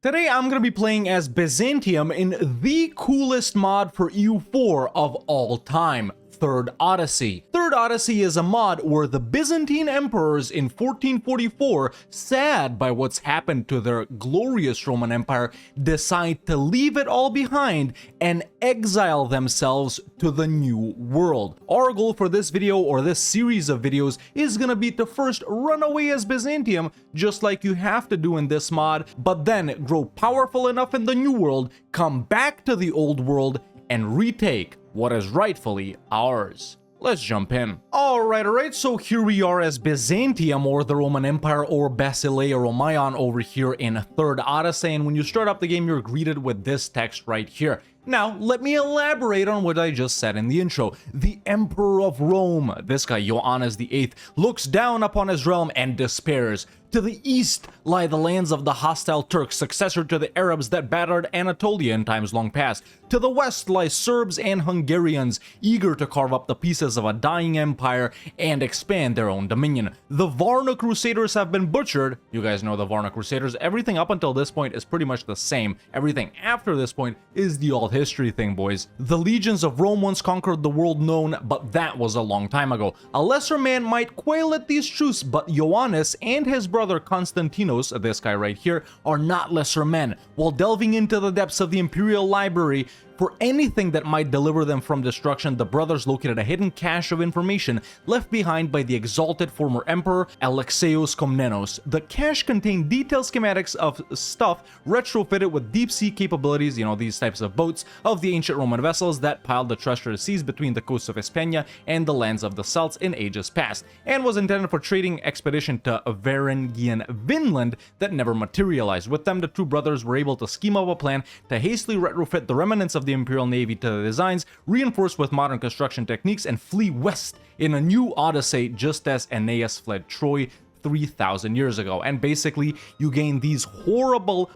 Today I'm going to be playing as Byzantium in the coolest mod for EU4 of all time, Third Odyssey. Third Odyssey is a mod where the Byzantine emperors in 1444, sad by what's happened to their glorious Roman Empire, decide to leave it all behind and exile themselves to the new world. Our goal for this video, or this series of videos, is gonna be to first run away as Byzantium, just like you have to do in this mod, but then grow powerful enough in the new world, come back to the old world, and retake what is rightfully ours. Let's jump in. Alright, so here we are as Byzantium, or the Roman Empire, or Basileia Romaeon over here in Third Odyssey, and when you start up the game, you're greeted with this text right here. Now, let me elaborate on what I just said in the intro. The Emperor of Rome, this guy Ioannis VIII, looks down upon his realm and despairs. To the east lie the lands of the hostile Turks, successor to the Arabs that battered Anatolia in times long past. To the west lie Serbs and Hungarians, eager to carve up the pieces of a dying empire and expand their own dominion. The Varna Crusaders have been butchered. You guys know the Varna Crusaders. Everything up until this point is pretty much the same. Everything after this point is the old history thing, boys. The legions of Rome once conquered the world known, but that was a long time ago. A lesser man might quail at these truths, but Ioannis and his brother Constantinos, this guy right here, are not lesser men. While delving into the depths of the Imperial Library for anything that might deliver them from destruction, the brothers located a hidden cache of information left behind by the exalted former emperor Alexeios Komnenos. The cache contained detailed schematics of stuff retrofitted with deep-sea capabilities, these types of boats, of the ancient Roman vessels that piled the treacherous seas between the coasts of Hispania and the lands of the Celts in ages past, and was intended for trading expedition to Varangian Vinland that never materialized. With them, the two brothers were able to scheme up a plan to hastily retrofit the remnants of the Imperial Navy to the designs, reinforced with modern construction techniques, and flee west in a new Odyssey, just as Aeneas fled Troy 3,000 years ago. And basically, you gain these horrible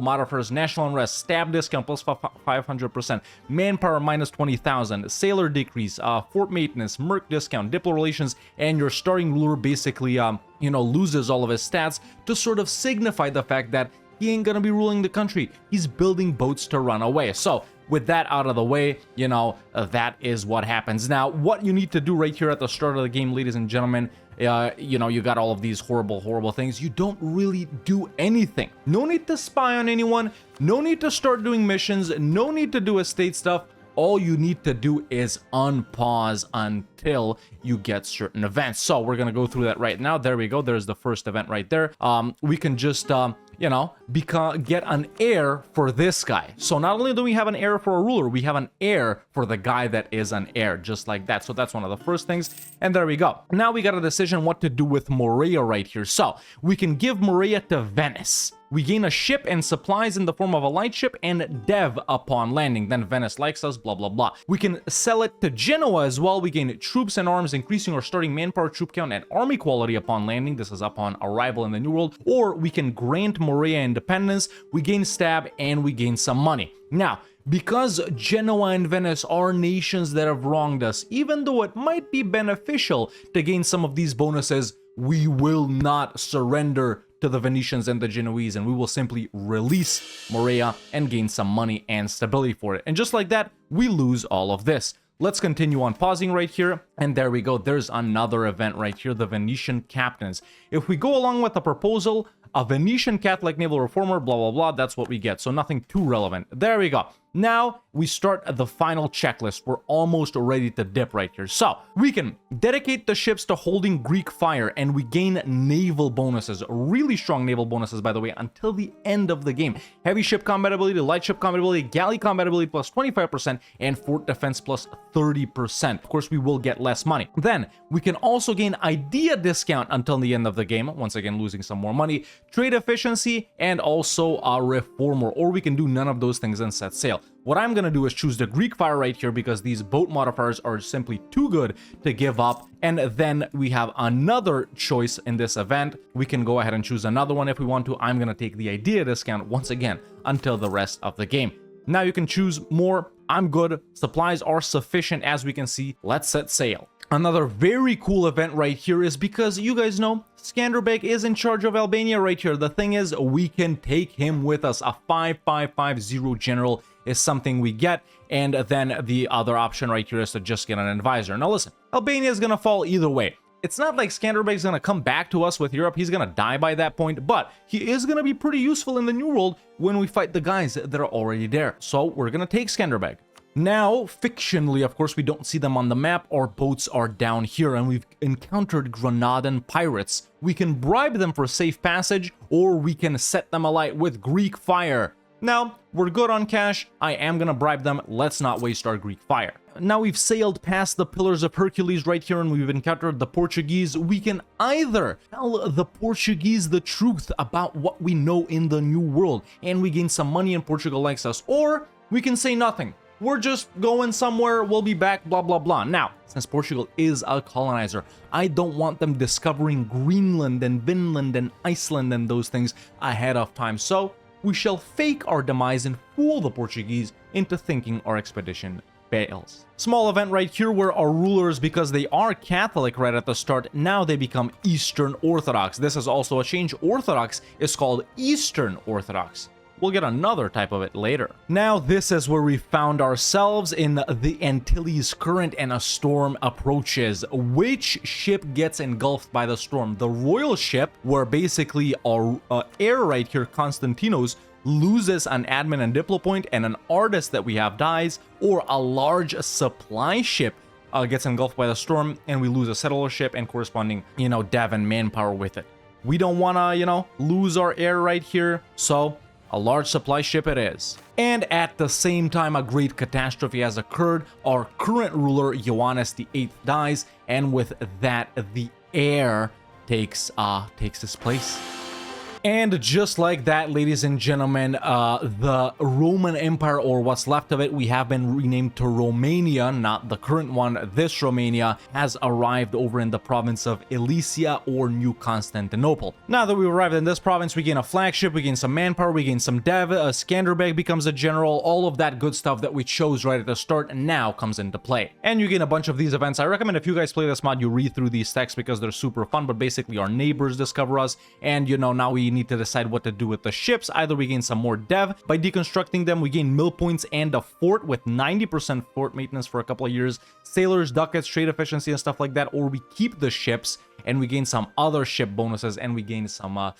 modifiers: national unrest, stab discount plus 500%, manpower minus 20,000, sailor decrease, fort maintenance, merc discount, diplo relations, and your starting ruler basically, loses all of his stats to sort of signify the fact that he ain't gonna be ruling the country. He's building boats to run away. So with that out of the way, that is what happens. Now, what you need to do right here at the start of the game, ladies and gentlemen, you got all of these horrible things. You don't really do anything. No need to spy on anyone. No need to start doing missions. No need to do estate stuff. All you need to do is unpause until you get certain events. So we're gonna go through that right now. There we go. There's the first event right there. We can just get an heir for this guy. So not only do we have an heir for a ruler, we have an heir for the guy that is an heir, just like that. So that's one of the first things. And there we go. Now we got a decision what to do with Morea right here. So we can give Morea to Venice. We gain a ship and supplies in the form of a light ship and dev upon landing. Then Venice likes us, blah, blah, blah. We can sell it to Genoa as well. We gain troops and arms, increasing our starting manpower, troop count, and army quality upon landing. This is upon arrival in the New World. Or we can grant Morea independence. We gain stab and we gain some money. Now, because Genoa and Venice are nations that have wronged us, even though it might be beneficial to gain some of these bonuses, we will not surrender to the Venetians and the Genoese, and we will simply release Morea and gain some money and stability for it. And just like that, we lose all of this. Let's continue on pausing right here, and there we go. There's another event right here, the Venetian captains. If we go along with the proposal, a Venetian Catholic naval reformer, blah, blah, blah, that's what we get. So nothing too relevant. There we go. Now we start at the final checklist. We're almost ready to dip right here. So we can dedicate the ships to holding Greek fire, and we gain naval bonuses, really strong naval bonuses, by the way, until the end of the game. Heavy ship combat ability, light ship combat ability, galley combat ability plus 25%, and fort defense plus 30%. Of course, we will get less money. Then we can also gain idea discount until the end of the game, once again losing some more money, trade efficiency, and also a reformer, or we can do none of those things and set sail. What I'm gonna do is choose the Greek fire right here because these boat modifiers are simply too good to give up. And then we have another choice in this event. We can go ahead and choose another one if we want to. I'm gonna take the idea discount once again until the rest of the game. Now you can choose more. I'm good. Supplies are sufficient, as we can see. Let's set sail. Another very cool event right here is because you guys know Skanderbeg is in charge of Albania right here. The thing is, we can take him with us. A 5550 general is something we get, and then the other option right here is to just get an advisor. Now listen, Albania is gonna fall either way. It's not like Skanderbeg's gonna come back to us with Europe. He's gonna die by that point, but he is gonna be pretty useful in the New World when we fight the guys that are already there. So we're gonna take Skanderbeg. Now, fictionally, of course, we don't see them on the map. Our boats are down here, and we've encountered Granadan pirates. We can bribe them for safe passage, or we can set them alight with Greek fire. Now, we're good on cash. I am gonna bribe them. Let's not waste our Greek fire. Now we've sailed past the Pillars of Hercules right here, and we've encountered the Portuguese. We can either tell the Portuguese the truth about what we know in the New World, and we gain some money and Portugal likes us, or we can say nothing. We're just going somewhere, we'll be back, blah, blah, blah. Now, since Portugal is a colonizer, I don't want them discovering Greenland and Vinland and Iceland and those things ahead of time. So we shall fake our demise and fool the Portuguese into thinking our expedition fails. Small event right here where our rulers, because they are Catholic right at the start, now they become Eastern Orthodox. This is also a change. Orthodox is called Eastern Orthodox. We'll get another type of it later. Now, this is where we found ourselves in the Antilles Current, and a storm approaches. Which ship gets engulfed by the storm? The royal ship, where basically our heir right here, Constantinos, loses an admin and diplo point, and an artist that we have dies, or a large supply ship gets engulfed by the storm, and we lose a settler ship and corresponding, dev and manpower with it. We don't want to, lose our heir right here, so a large supply ship it is. And at the same time, a great catastrophe has occurred. Our current ruler, Ioannis VIII, dies, and with that, the heir takes his place. And just like that, ladies and gentlemen, the Roman Empire, or what's left of it, we have been renamed to Romania, not the current one. This Romania has arrived over in the province of Elysia, or New Constantinople. Now that we've arrived in this province, we gain a flagship, we gain some manpower, we gain some dev, Skanderbeg becomes a general. All of that good stuff that we chose right at the start now comes into play. And you gain a bunch of these events. I recommend if you guys play this mod, you read through these texts because they're super fun, but basically our neighbors discover us, and now we need to decide what to do with the ships. Either we gain some more dev by deconstructing them, we gain mill points and a fort with 90% fort maintenance for a couple of years, sailors, ducats, trade efficiency and stuff like that, or we keep the ships and we gain some other ship bonuses, and we gain some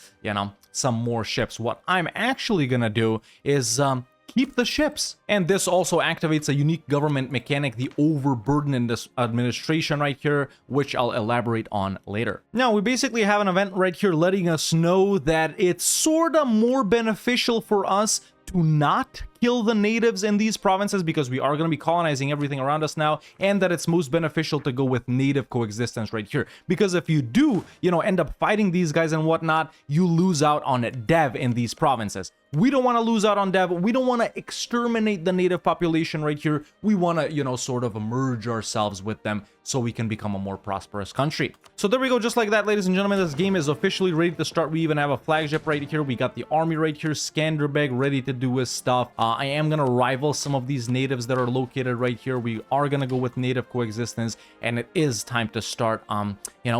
some more ships. What I'm actually gonna do is keep the ships. And this also activates a unique government mechanic, the overburden in this administration right here, which I'll elaborate on later. Now, we basically have an event right here letting us know that it's sort of more beneficial for us to not kill the natives in these provinces, because we are going to be colonizing everything around us now, and that it's most beneficial to go with native coexistence right here, because if you do, end up fighting these guys and whatnot, you lose out on dev in these provinces. We don't want to lose out on dev. We don't want to exterminate the native population right here. We want to, sort of merge ourselves with them so we can become a more prosperous country. So there we go. Just like that, ladies and gentlemen, this game is officially ready to start. We even have a flagship right here. We got the army right here, Skanderbeg, ready to do his stuff. I am going to rival some of these natives that are located right here. We are going to go with native coexistence, and it is time to start,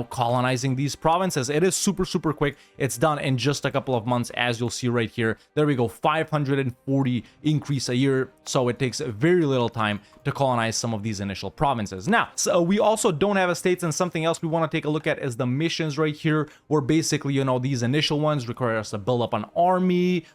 colonizing these provinces. It is super, super quick. It's done in just a couple of months, as you'll see right here. There we go, 540 increase a year. So it takes very little time to colonize some of these initial provinces. Now, so we also don't have estates, and something else we want to take a look at is the missions right here, where basically, these initial ones require us to build up an army,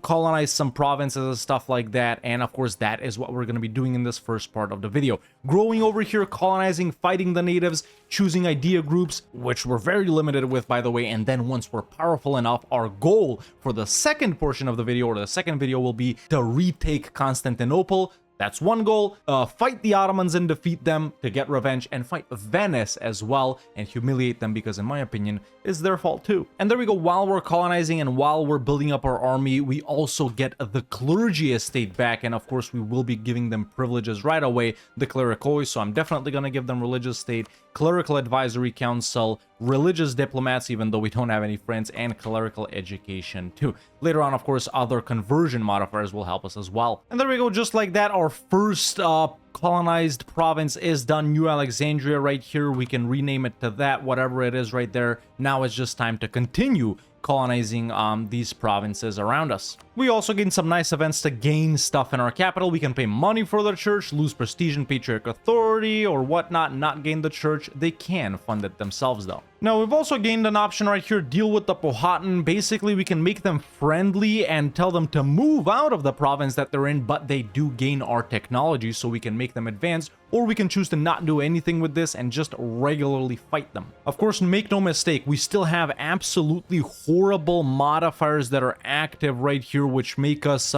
colonize some provinces and stuff like that. And of course, that is what we're going to be doing in this first part of the video. Growing over here, colonizing, fighting the natives, choosing idea groups, which we're very limited with, by the way. And then once we're powerful enough, our goal for the second portion of the video, or the second video, will be to retake Constantinople. That's one goal. Fight the Ottomans and defeat them to get revenge, and fight Venice as well and humiliate them, because in my opinion, it's their fault too. And there we go. While we're colonizing and while we're building up our army, we also get the clergy estate back, and of course we will be giving them privileges right away, the clericoi, so I'm definitely going to give them religious state, clerical advisory council, religious diplomats, even though we don't have any friends, and clerical education too. Later on, of course, other conversion modifiers will help us as well. And there we go, just like that, our first colonized province is done. New Alexandria right here. We can rename it to that, whatever it is right there. Now it's just time to continue colonizing these provinces around us. We also gain some nice events to gain stuff in our capital. We can pay money for the church, lose prestige and patriarch authority or whatnot, not gain the church. They can fund it themselves though. Now we've also gained an option right here, deal with the Powhatan. Basically we can make them friendly and tell them to move out of the province that they're in, but they do gain our technology, so we can make them advance, or we can choose to not do anything with this and just regularly fight them. Of course, make no mistake, we still have absolutely horrible modifiers that are active right here, which make us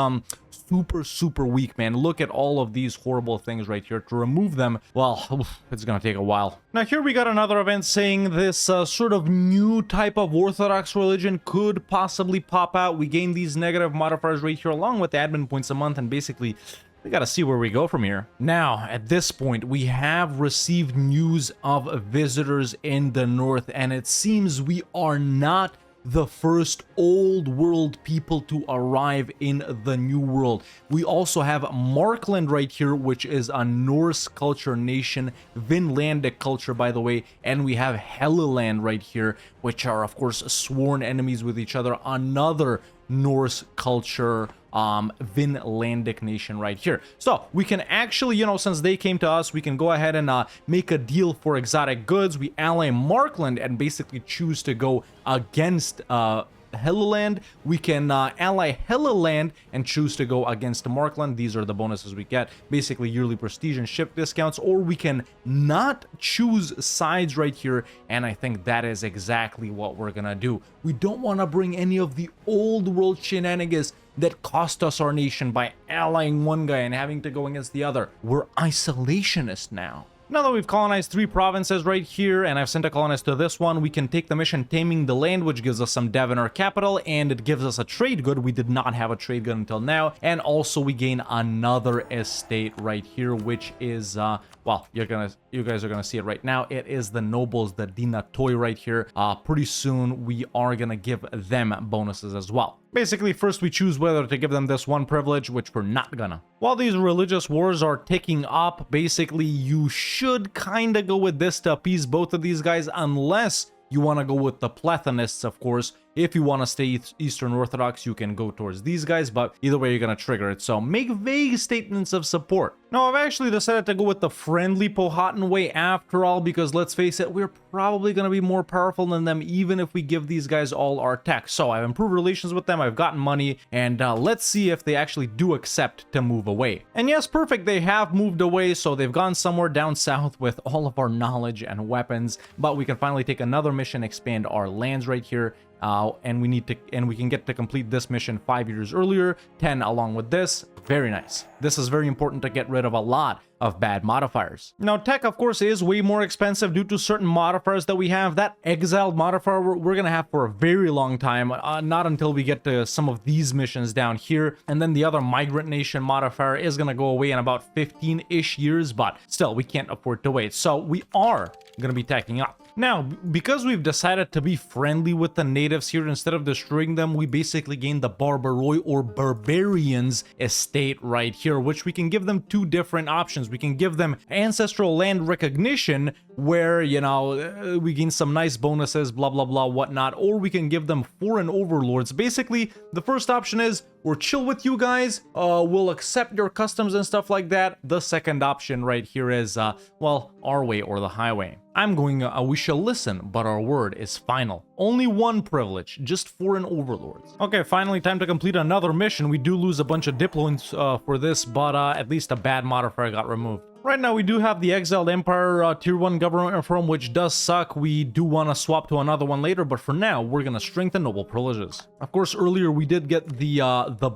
super weak, man. Look at all of these horrible things right here. To remove them, well, it's gonna take a while. Now here we got another event saying this sort of new type of Orthodox religion could possibly pop out. We gain these negative modifiers right here along with admin points a month, and basically we gotta see where we go from here. Now, at this point, we have received news of visitors in the north, and it seems we are not the first old world people to arrive in the new world. We also have Markland right here, which is a Norse culture nation, Vinlandic culture by the way, and we have Helluland right here, which are of course sworn enemies with each other, another Norse culture Vinlandic nation right here. So we can actually, you know, since they came to us, we can go ahead and make a deal for exotic goods. We ally Markland and basically choose to go against Helluland. We can ally Helluland and choose to go against Markland. These are the bonuses we get, basically yearly prestige and ship discounts, or we can not choose sides right here, and I think that is exactly what we're gonna do. We don't want to bring any of the old world shenanigans that cost us our nation by allying one guy and having to go against the other. We're isolationist now. Now that we've colonized 3 provinces right here, and I've sent a colonist to this one, we can take the mission Taming the Land, which gives us some dev in our capital, and it gives us a trade good. We did not have a trade good until now, and also we gain another estate right here, which is, well, you guys are gonna see it right now. It is the nobles, the Dina Toy right here. Pretty soon we are gonna give them bonuses as well. Basically, first we choose whether to give them this one privilege, which we're not gonna. While these religious wars are ticking up, basically you should kind of go with this to appease both of these guys, unless you want to go with the Platonists, of course. If you want to stay Eastern Orthodox, you can go towards these guys, but either way, you're going to trigger it. So make vague statements of support. Now, I've actually decided to go with the friendly Powhatan way after all, because let's face it, we're probably going to be more powerful than them, even if we give these guys all our tech. So I've improved relations with them, I've gotten money, and let's see if they actually do accept to move away. And yes, perfect, they have moved away, so they've gone somewhere down south with all of our knowledge and weapons, but we can finally take another mission, expand our lands right here. And we can get to complete this mission 5 years earlier, 10 along with this. Very nice. This is very important to get rid of a lot of bad modifiers. Now, tech, of course, is way more expensive due to certain modifiers that we have. That exiled modifier we're gonna have for a very long time, not until we get to some of these missions down here. And then the other migrant nation modifier is gonna go away in about 15-ish years, but still, we can't afford to wait. So we are gonna be teching up. Now, because we've decided to be friendly with the natives here, instead of destroying them, we basically gain the Barbaroi or Barbarians estate right here, which we can give them 2 different options. We can give them ancestral land recognition, where, you know, we gain some nice bonuses, blah, blah, blah, whatnot, or we can give them foreign overlords. Basically, the first option is, we're chill with you guys, we'll accept your customs and stuff like that. The second option right here is, well, our way or the highway. I'm going, we shall listen, but our word is final. Only one privilege, just foreign overlords. Okay, finally, time to complete another mission. We do lose a bunch of diploins for this, but at least a bad modifier got removed. Right now, we do have the Exiled Empire Tier 1 government reform, which does suck. We do want to swap to another one later, but for now, we're going to strengthen noble privileges. Of course, earlier we did get the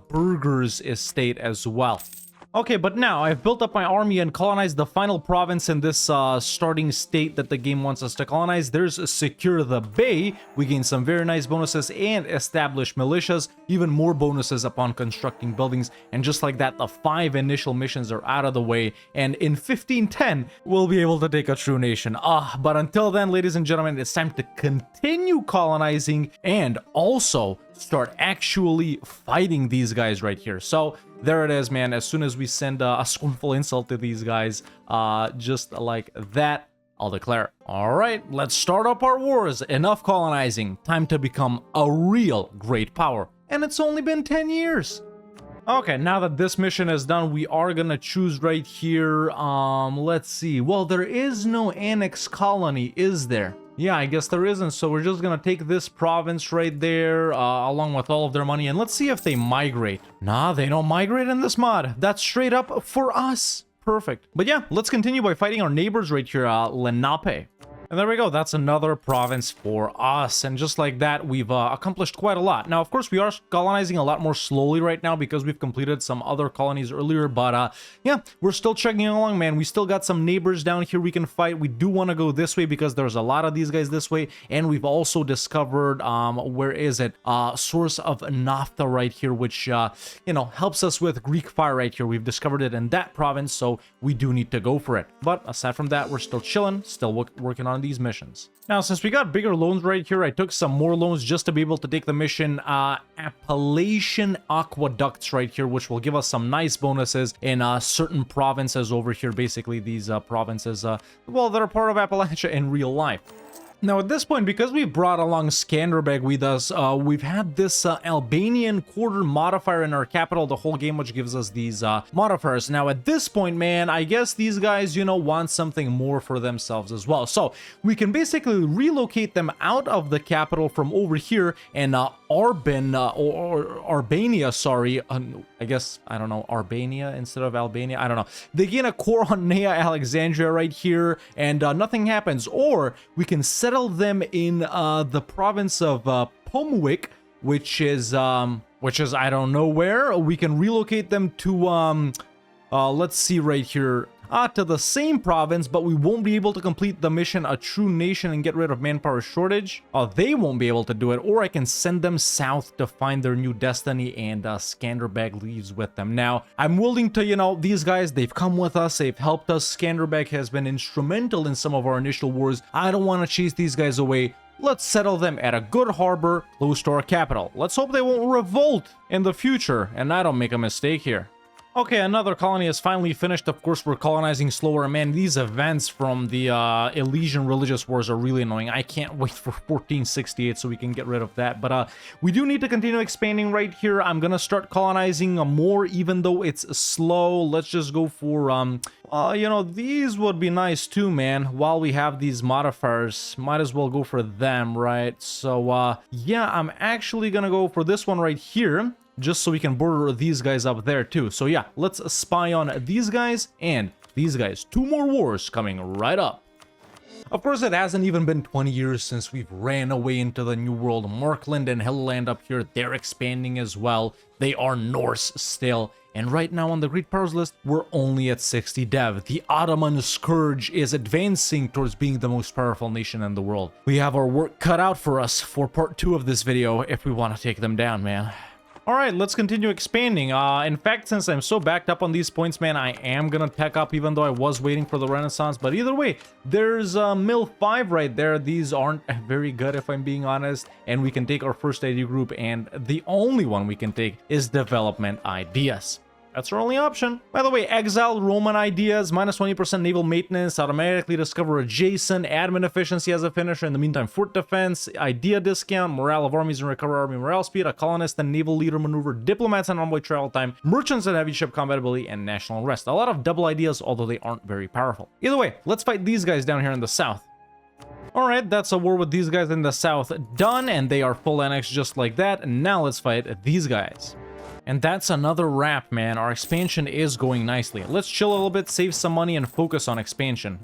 Burghers estate as well. Okay, but now I've built up my army and colonized the final province in this starting state that the game wants us to colonize. There's Secure the Bay. We gain some very nice bonuses and establish militias, even more bonuses upon constructing buildings. And just like that, the 5 initial missions are out of the way. And in 1510, we'll be able to take a true nation. But until then, ladies and gentlemen, it's time to continue colonizing and also start actually fighting these guys right here. So there it is, man. As soon as we send a scornful insult to these guys, just like that, I'll declare. All right, let's start up our wars. Enough colonizing. Time to become a real great power. And it's only been 10 years. Okay, now that this mission is done, we are gonna choose right here. Let's see. Well, there is no annex colony, is there? Yeah, I guess there isn't, so we're just gonna take this province right there, along with all of their money, and let's see if they migrate. Nah, they don't migrate in this mod. That's straight up for us. Perfect. But yeah, let's continue by fighting our neighbors right here, Lenape. And there we go, that's another province for us. And just like that, we've accomplished quite a lot. Now, of course, we are colonizing a lot more slowly right now because we've completed some other colonies earlier. But yeah, we're still chugging along, man. We still got some neighbors down here we can fight. We do want to go this way because there's a lot of these guys this way. And we've also discovered, where is it? Source of naphtha right here, which, you know, helps us with Greek fire right here. We've discovered it in that province, so we do need to go for it. But aside from that, we're still chilling, still working on these missions. Now, since we got bigger loans right here, I took some more loans just to be able to take the mission Appalachian Aqueducts right here, which will give us some nice bonuses in certain provinces over here. Basically, these provinces, well, that are part of Appalachia in real life. Now, at this point, because we brought along Skanderbeg with us, we've had this Albanian quarter modifier in our capital the whole game, which gives us these modifiers. Now, at this point, man, I guess these guys, you know, want something more for themselves as well. So we can basically relocate them out of the capital from over here and Arbania, sorry. I guess, I don't know, Arbania instead of Albania. I don't know. They gain a core on Nea Alexandria right here, and nothing happens. Or we can settle them in the province of Pomwick, which is I don't know where. We can relocate them to let's see right here, to the same province, but we won't be able to complete the mission A True Nation and get rid of manpower shortage. They won't be able to do it, or I can send them south to find their new destiny, and Skanderbeg leaves with them. Now, I'm willing to, you know, these guys, they've come with us, they've helped us. Skanderbeg has been instrumental in some of our initial wars. I don't want to chase these guys away. Let's settle them at a good harbor close to our capital. Let's hope they won't revolt in the future and I don't make a mistake here. Okay, another colony is finally finished. Of course, we're colonizing slower. Man, these events from the Elysian Religious Wars are really annoying. I can't wait for 1468 so we can get rid of that. But we do need to continue expanding right here. I'm gonna start colonizing more, even though it's slow. Let's just go for, you know, these would be nice too, man. While we have these modifiers, might as well go for them, right? So, yeah, I'm actually gonna go for this one right here, just so we can border these guys up there too. So yeah, let's spy on these guys and these guys. 2 more wars coming right up. Of course, it hasn't even been 20 years since we've ran away into the New World. Markland and Helluland up here, they're expanding as well. They are Norse still. And right now on the Great Powers list, we're only at 60 dev. The Ottoman Scourge is advancing towards being the most powerful nation in the world. We have our work cut out for us for part 2 of this video if we want to take them down, man. Alright, let's continue expanding. In fact, since I'm so backed up on these points, man, I am gonna tech up, even though I was waiting for the Renaissance. But either way, there's Mill 5 right there. These aren't very good, if I'm being honest. And we can take our first ID group, and the only one we can take is Development Ideas. That's our only option. By the way, exile Roman ideas, minus 20% naval maintenance, automatically discover adjacent, admin efficiency as a finisher. In the meantime, fort defense, idea discount, morale of armies and recover army morale speed, a colonist and naval leader maneuver, diplomats and envoy travel time, merchants and heavy ship compatibility, and national unrest. A lot of double ideas, although they aren't very powerful. Either way, let's fight these guys down here in the south. Alright, that's a war with these guys in the south done, and they are full annexed just like that. And now let's fight these guys. And that's another wrap, man. Our expansion is going nicely. Let's chill a little bit, save some money, and focus on expansion.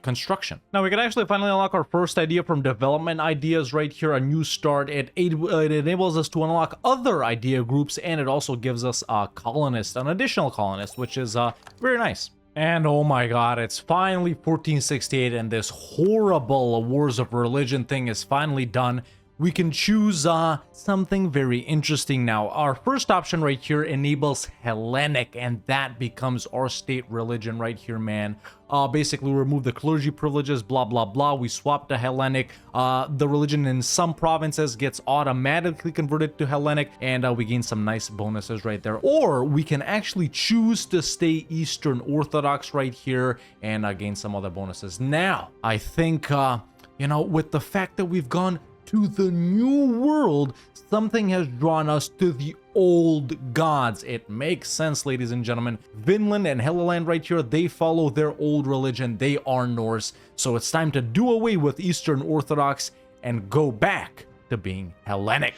Construction. Now, we can actually finally unlock our first idea from development ideas right here, a new start. It enables us to unlock other idea groups, and it also gives us a colonist, an additional colonist, which is very nice. And oh my god, it's finally 1468, and this horrible Wars of Religion thing is finally done. We can choose something very interesting now. Our first option right here enables Hellenic, and that becomes our state religion right here, man. Basically, we remove the clergy privileges, blah, blah, blah. We swap to Hellenic. The religion in some provinces gets automatically converted to Hellenic, and we gain some nice bonuses right there. Or we can actually choose to stay Eastern Orthodox right here and gain some other bonuses. Now, I think, you know, with the fact that we've gone to the new world, something has drawn us to the old gods. It makes sense, ladies and gentlemen. Vinland and Helluland right here, they follow their old religion. They are Norse. So it's time to do away with Eastern Orthodox and go back to being Hellenic.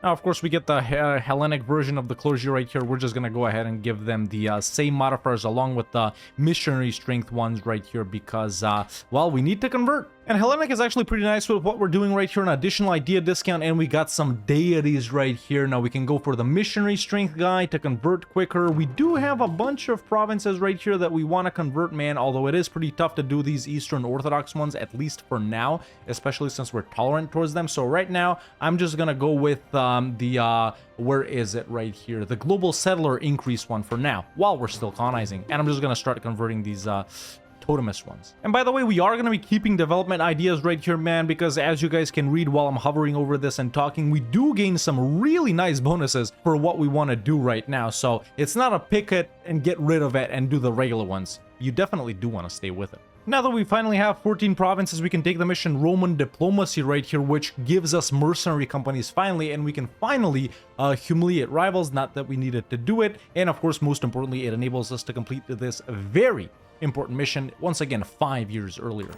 Now, of course, we get the Hellenic version of the clergy right here. We're just going to go ahead and give them the same modifiers along with the missionary strength ones right here because, well, we need to convert. And Hellenic is actually pretty nice with what we're doing right here, an additional idea discount, and we got some deities right here. Now we can go for the missionary strength guy to convert quicker. We do have a bunch of provinces right here that we want to convert, man, although it is pretty tough to do these Eastern Orthodox ones, at least for now, especially since we're tolerant towards them. So right now, I'm just gonna go with where is it right here? The global settler increase one for now, while we're still colonizing. And I'm just gonna start converting these totemist ones. And by the way, we are going to be keeping development ideas right here, man, because as you guys can read while I'm hovering over this and talking, we do gain some really nice bonuses for what we want to do right now. So it's not a pick it and get rid of it and do the regular ones. You definitely do want to stay with it. Now that we finally have 14 provinces, we can take the mission Roman Diplomacy right here, which gives us mercenary companies finally, and we can finally humiliate rivals, not that we needed to do it. And of course, most importantly, it enables us to complete this very important mission, once again, 5 years earlier.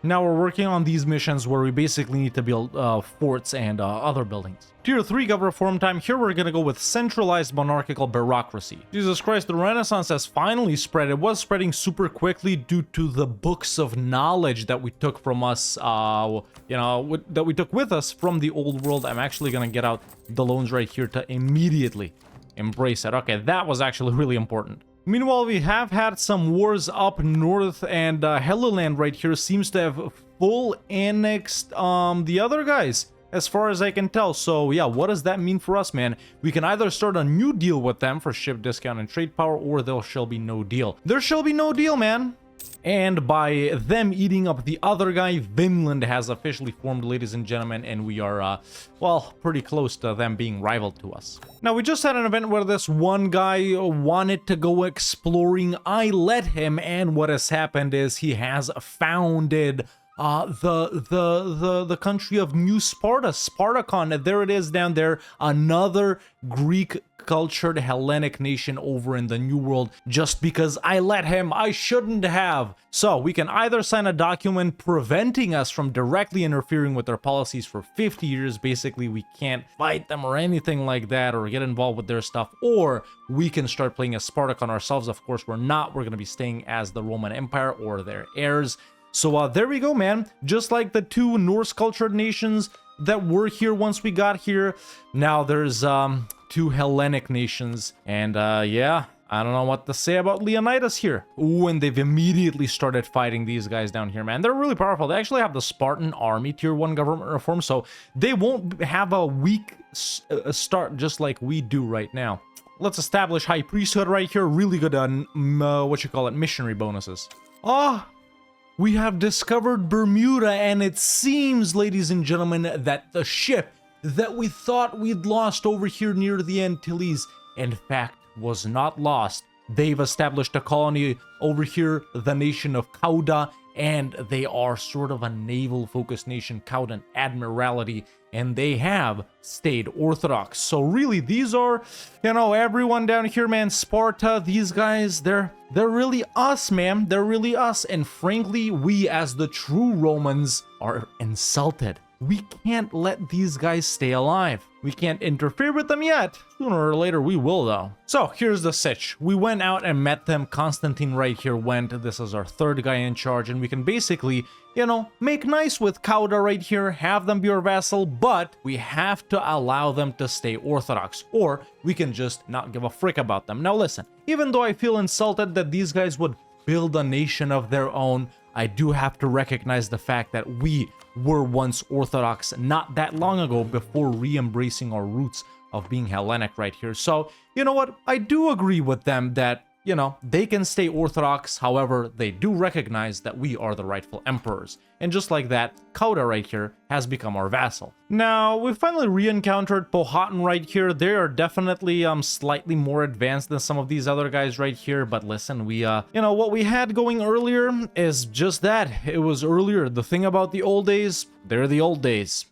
Now we're working on these missions where we basically need to build forts and other buildings. Tier 3 government reform time. Here we're gonna go with centralized monarchical bureaucracy. Jesus Christ, the Renaissance has finally spread. It was spreading super quickly due to the books of knowledge that we took from us, that we took with us from the old world. I'm actually gonna get out the loans right here to immediately embrace it. Okay, that was actually really important. Meanwhile, we have had some wars up north, and Helluland right here seems to have full annexed the other guys, as far as I can tell. So yeah, what does that mean for us, man? We can either start a new deal with them for ship discount and trade power, or there shall be no deal. There shall be no deal, man. And by them eating up the other guy, Vinland has officially formed, ladies and gentlemen, and we are, well, pretty close to them being rival to us. Now, we just had an event where this one guy wanted to go exploring. I let him, and what has happened is he has founded the country of New Sparta, Spartacon. There it is down there, another Greek cultured Hellenic nation over in the New World, just because I let him. I shouldn't have. So we can either sign a document preventing us from directly interfering with their policies for 50 years. Basically, we can't fight them or anything like that or get involved with their stuff, or we can start playing as Spartacon ourselves. Of course, we're not. We're going to be staying as the Roman Empire or their heirs. So there we go, man. Just like the two Norse cultured nations that were here once we got here, now there's two Hellenic nations. And yeah, I don't know what to say about Leonidas here. Ooh, and they've immediately started fighting these guys down here, man. They're really powerful. They actually have the Spartan army, tier 1 government reform, so they won't have a weak start just like we do right now. Let's establish high priesthood right here. Really good on missionary bonuses. We have discovered Bermuda, and it seems, ladies and gentlemen, that the ship that we thought we'd lost over here near the Antilles, in fact, was not lost. They've established a colony over here, the nation of Cauda, and they are sort of a naval-focused nation, Caudan Admiralty, and they have stayed Orthodox. So really, these are, you know, everyone down here, man. Sparta, these guys, they're really us, man. They're really us. And frankly, we as the true Romans are insulted. we can't let these guys stay alive. We can't interfere with them yet. Sooner or later we will though. So here's the sitch. We went out and met them. Constantine right here went. This is our third guy in charge, and we can basically, you know, make nice with Kauda right here, have them be our vassal, but we have to allow them to stay Orthodox, or we can just not give a frick about them. Now listen, even though I feel insulted that these guys would build a nation of their own, I do have to recognize the fact that we were once Orthodox not that long ago before re-embracing our roots of being Hellenic right here. So, you know what? I do agree with them that, you know, they can stay Orthodox. However, they do recognize that we are the rightful emperors. And just like that, Kauda right here has become our vassal. Now, we finally re-encountered Powhatan right here. They are definitely slightly more advanced than some of these other guys right here. But listen, we, you know, what we had going earlier is just that. It was earlier. The thing about the old days, they're the old days.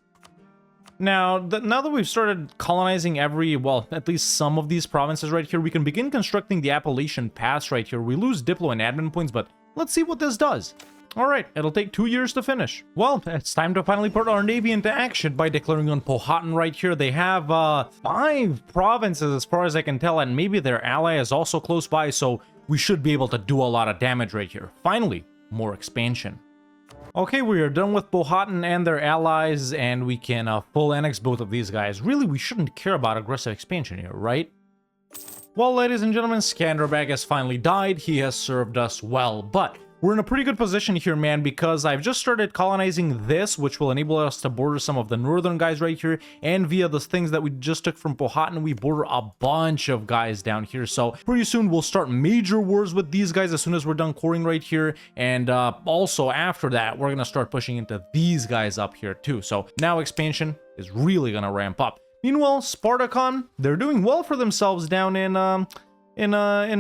Now that we've started colonizing well, at least some of these provinces right here, we can begin constructing the Appalachian Pass right here. We lose Diplo and admin points, but let's see what this does. All right, it'll take 2 years to finish. Well, it's time to finally put our navy into action by declaring on Powhatan right here. They have 5 provinces as far as I can tell, and maybe their ally is also close by, so we should be able to do a lot of damage right here. Finally, more expansion. Okay, we are done with Powhatan and their allies, and we can full annex both of these guys. Really, we shouldn't care about aggressive expansion here, right? Well, ladies and gentlemen, Skanderbeg has finally died. He has served us well, but we're in a pretty good position here, man, because I've just started colonizing this, which will enable us to border some of the northern guys right here, and via the things that we just took from Powhatan, we border a bunch of guys down here. So pretty soon we'll start major wars with these guys as soon as we're done coring right here, and also after that, we're gonna start pushing into these guys up here too. So now expansion is really gonna ramp up. Meanwhile, Spartacon, they're doing well for themselves down in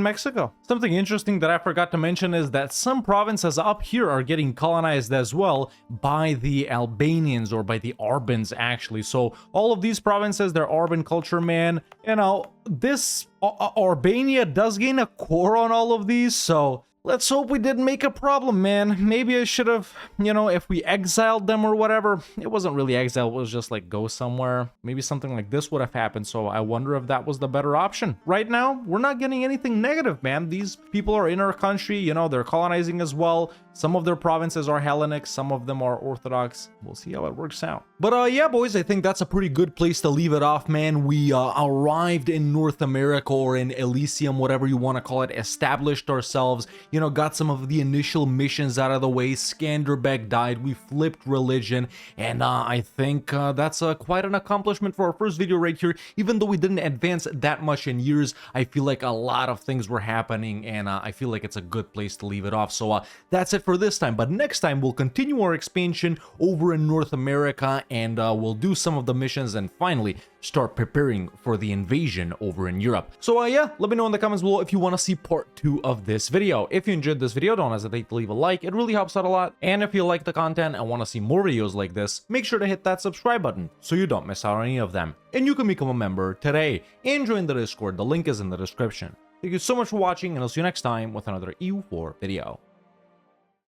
Mexico. Something interesting that I forgot to mention is that some provinces up here are getting colonized as well by the Albanians, or by the Arbans actually. So all of these provinces, they're Arban culture, man. You know, this Albania does gain a core on all of these, so let's hope we didn't make a problem, man. Maybe I should have, you know, if we exiled them or whatever. It wasn't really exile, it was just like go somewhere. Maybe something like this would have happened, so I wonder if that was the better option. Right now, we're not getting anything negative, man. These people are in our country, you know, they're colonizing as well. Some of their provinces are Hellenic, some of them are Orthodox. We'll see how it works out. But yeah, boys, I think that's a pretty good place to leave it off, man. We arrived in North America, or in Elysium, whatever you want to call it, established ourselves, you know, got some of the initial missions out of the way. Skanderbeg died, we flipped religion, and I think that's quite an accomplishment for our first video right here. Even though we didn't advance that much in years, I feel like a lot of things were happening, and I feel like it's a good place to leave it off. So that's it for this time, but next time we'll continue our expansion over in North America, and we'll do some of the missions and finally start preparing for the invasion over in Europe. So yeah, let me know in the comments below if you want to see part 2 of this video. If you enjoyed this video, don't hesitate to leave a like, it really helps out a lot. And if you like the content and want to see more videos like this, make sure to hit that subscribe button so you don't miss out on any of them. And you can become a member today and join the Discord, the link is in the description. Thank you so much for watching, and I'll see you next time with another EU4 video.